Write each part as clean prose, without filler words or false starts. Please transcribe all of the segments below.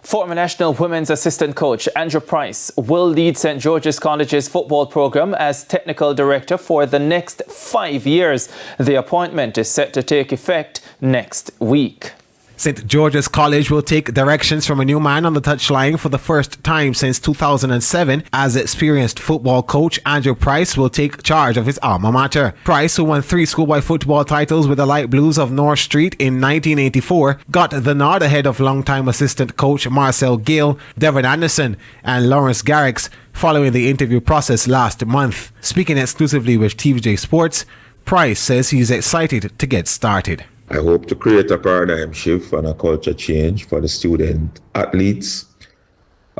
Former national women's assistant coach Andrew Price will lead St. George's College's football program as technical director for the next 5 years. The appointment is set to take effect next week. St. George's College will take directions from a new man on the touchline for the first time since 2007 as experienced football coach Andrew Price will take charge of his alma mater. Price, who won 3 schoolboy football titles with the Light Blues of North Street in 1984, got the nod ahead of longtime assistant coach Marcel Gill, Devin Anderson and Lawrence Garrix following the interview process last month. Speaking exclusively with TVJ Sports, Price says he's excited to get started. I hope to create a paradigm shift and a culture change for the student athletes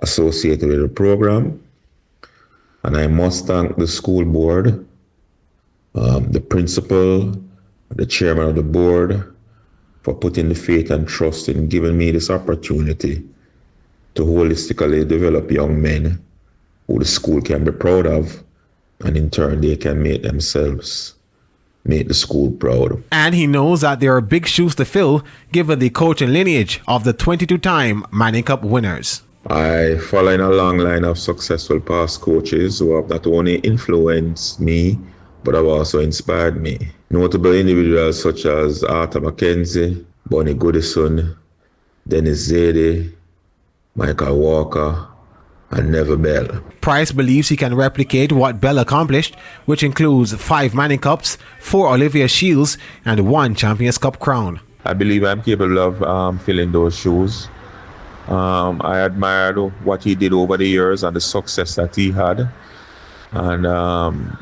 associated with the program. And I must thank the school board, the principal, the chairman of the board for putting the faith and trust in giving me this opportunity to holistically develop young men who the school can be proud of, and in turn they can make the school proud. And he knows that there are big shoes to fill given the coaching lineage of the 22-time Manning Cup winners. I follow in a long line of successful past coaches who have not only influenced me but have also inspired me. Notable individuals such as Arthur McKenzie, Bonnie Goodison, Dennis Zadie, Michael Walker and Never Bell. Price believes he can replicate what Bell accomplished, which includes 5 Manning Cups, 4 Olivia Shields, and 1 Champions Cup crown. I believe I'm capable of filling those shoes. I admired what he did over the years and the success that he had. And